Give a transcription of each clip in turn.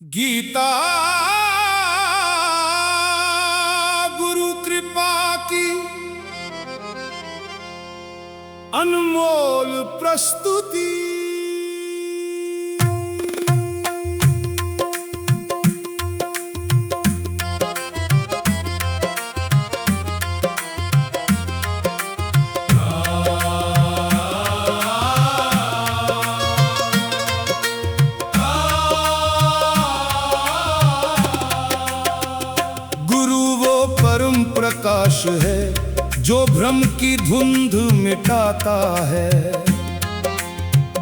गीता गुरु कृपा की अनमोल प्रस्तुति। परम प्रकाश है जो भ्रम की धुंध मिटाता है,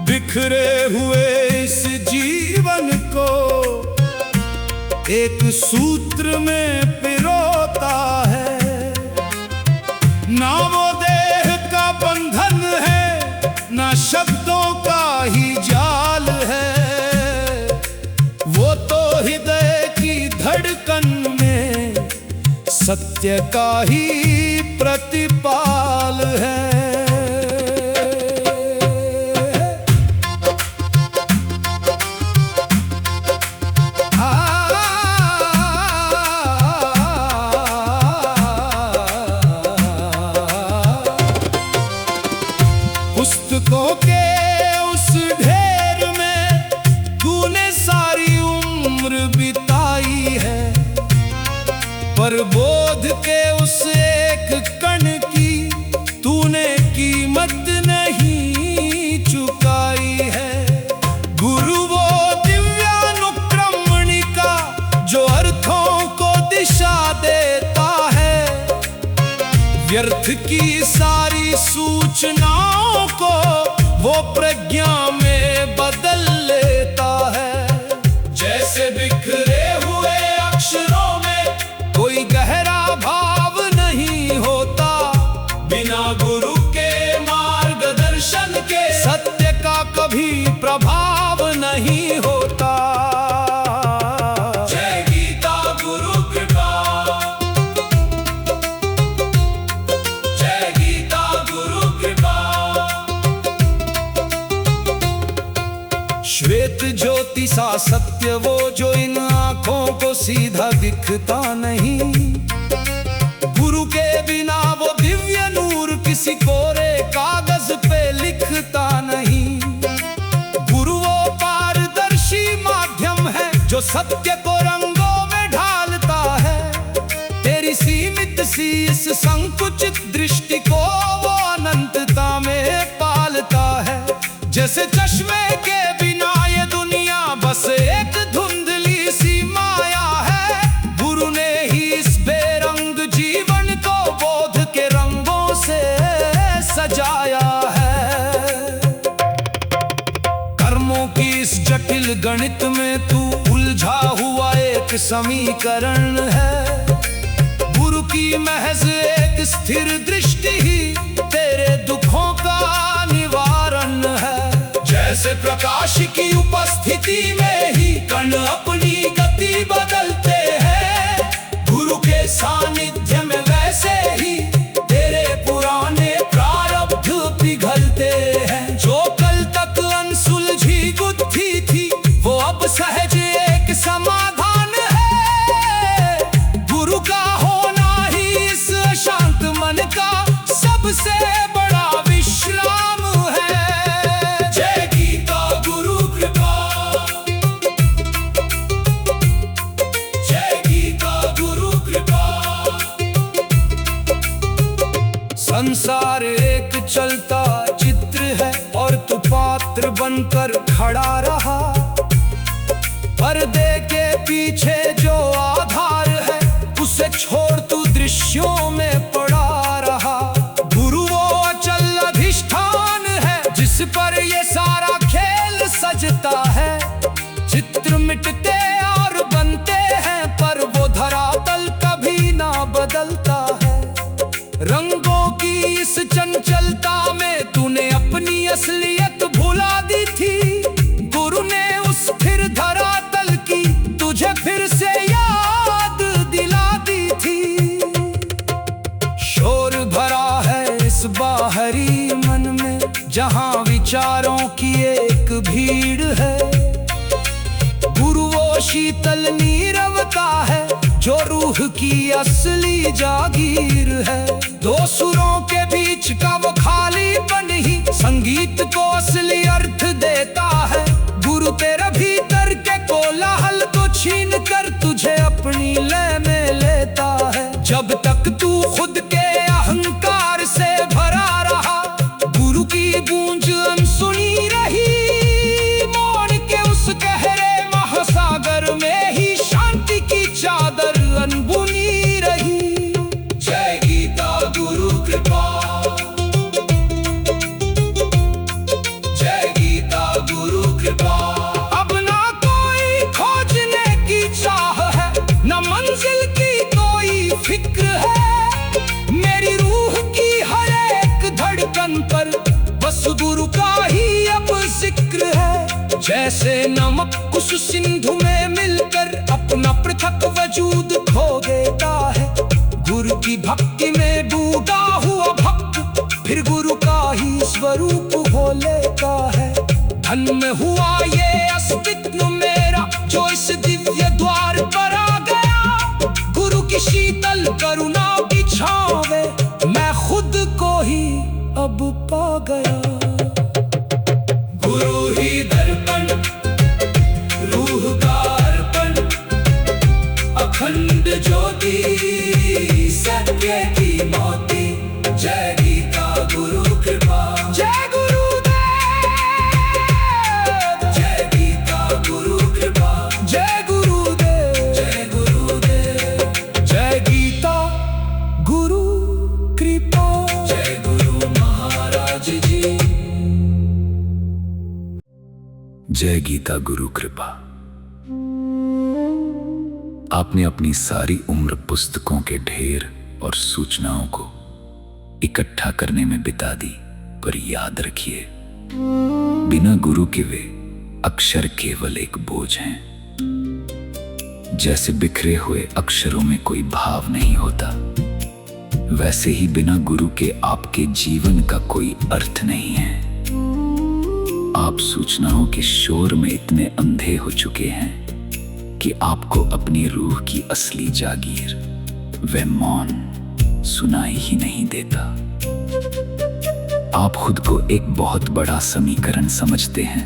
बिखरे हुए इस जीवन को एक सूत्र में पिरोता है। ना वो देह का बंधन है, ना शब्दों का ही जाल है, वो तो हृदय की धड़कन में सत्य का ही प्रतिपाल है। पुस्तकों के उस ढेर में तूने सारी उम्र बिताई है, पर बोध के उस एक कण की तूने कीमत नहीं चुकाई है। गुरु वो दिव्यानुक्रमणिका जो अर्थों को दिशा देता है, व्यर्थ की सारी सूचनाओं को वो प्रज्ञा में बदल लेता है। जैसे बिखरे हुए अक्षरों में कोई गहरा भाव नहीं होता, बिना गुरु के मार्गदर्शन के सत्य का कभी प्रभाव नहीं होता। जय गीता गुरु कृपा, जय गीता गुरु कृपा। श्वेत ज्योति सा सत्य वो जो इन आँखों को सीधा दिखता नहीं, गुरु के बिना वो दिव्य नूर किसी कोरे कागज पे लिखता नहीं। गुरु वो पारदर्शी माध्यम है जो सत्य को रंगों में ढालता है। तेरी सीमित सी इस संकुचित दृष्टि को वो अनंतता में पालता है। जैसे चश्मे के बिना ये दुनिया बस एक धुंधली सी माया है, गुरु ने ही इस बेरंग जीवन को बोध के रंगों से सजाया है। कर्मों की इस जटिल गणित में तू उलझा हुआ एक समीकरण है, गुरु की महज एक स्थिर दृष्टि ही तेरे दुखों का निवारण है। जैसे प्रकाश की उपस्थिति में ही कण अपनी गति बदलते हैं, गुरु के सानिध्य में वैसे ही तेरे पुराने प्रारब्ध पिघलते हैं। जो कल तक अनसुलझी गुत्थी थी वो अब सहज एक समाधान है। गुरु का होना ही इस शांत मन का सबसे बड़ा विश्राम है। जय गीता गुरु कृपा, जय गीता गुरु कृपा। संसार एक चलता चित्र है और तू पात्र बनकर खड़ा रहा। पर्दे के पीछे जो आधार है उसे छोड़ तू दृश्यों में पड़ा रहा। गुरु वो अचल अधिष्ठान है जिस पर ये सारा खेल सजता है। चित्र मिटते और बनते हैं पर वो धरातल कभी ना बदलता है। रंगों की इस चंचलता में तूने अपनी असलियत भुला दी थी, गुरु ने उस स्थिर धरातल की तुझे फिर से याद दिला दी थी। शोर भरा है इस बाहरी मन में जहां विचारों की एक भीड़ है, गुरु वो शीतल नीरवता है जो रूह की असली जागीर है। दो सुरों के बीच का वो खालीपन ही संगीत को असली अर्थ देता है। गुरु तेरा भीतर के कोलाहल को छीन कर तुझे अपनी लय में लेता है। जब तक तू खुद के अहंकार से भरा रहा, गुरु की गूंज अनसुनी रही। मौन के उस गहरे महासागर में ही शांति की चादर अनबुनी रही। जय गीता गुरु कृपा, जय गीता गुरु कृपा। अब ना कोई खोजने की चाह है, न मंजिल की कोई फिक्र है। मेरी रूह की हर एक धड़कन पर बस गुरु का ही अब जिक्र है। जैसे नमक उस सिंधु में मिलकर अपना पृथक वजूद खो देता है, गुरु की भक्ति में डूबा हुआ भक्त फिर गुरु का ही स्वरूप हो लेता है। धन्य हुआ ये अस्तित्व मेरा जो इस दिव्य द्वार पर आ गया। गुरु की शीतल करुणा की छांव में मैं खुद को ही अब पा गया। गुरु ही दर्पण, रूह का अर्पण, अखंड ज्योति, सत्य की मोती। जय गीता गुरु कृपा, जय गुरुदेव, जय गीता गुरु कृपा, जय गुरुदेव, जय गुरुदेव, जय गीता गुरु कृपा, जय गुरु महाराज जी। जय गीता गुरु कृपा। आपने अपनी सारी उम्र पुस्तकों के ढेर और सूचनाओं को इकट्ठा करने में बिता दी, पर याद रखिए, बिना गुरु के वे अक्षर केवल एक बोझ हैं। जैसे बिखरे हुए अक्षरों में कोई भाव नहीं होता, वैसे ही बिना गुरु के आपके जीवन का कोई अर्थ नहीं है। आप सूचनाओं के शोर में इतने अंधे हो चुके हैं कि आपको अपनी रूह की असली जागीर, वह मौन, सुनाई ही नहीं देता। आप खुद को एक बहुत बड़ा समीकरण समझते हैं,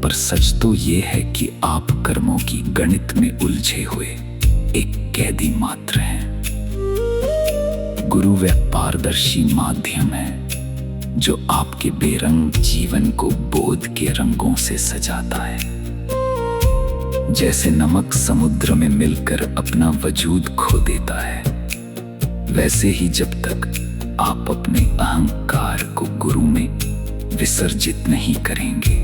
पर सच तो ये है कि आप कर्मों की गणित में उलझे हुए एक कैदी मात्र हैं। गुरु वह पारदर्शी माध्यम है जो आपके बेरंग जीवन को बोध के रंगों से सजाता है। जैसे नमक समुद्र में मिलकर अपना वजूद खो देता है, वैसे ही जब तक आप अपने अहंकार को गुरु में विसर्जित नहीं करेंगे,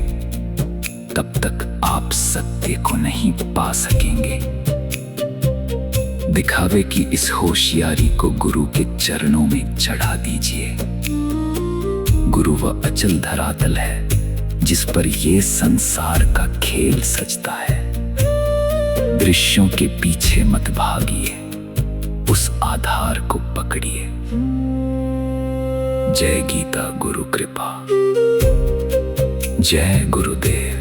तब तक आप सत्य को नहीं पा सकेंगे। दिखावे की इस होशियारी को गुरु के चरणों में चढ़ा दीजिए। गुरु वह अचल धरातल है जिस पर ये संसार का खेल सजता है। दृश्यों के पीछे मत भागिए, उस आधार को पकड़िए। जय गीता गुरु कृपा, जय गुरुदेव।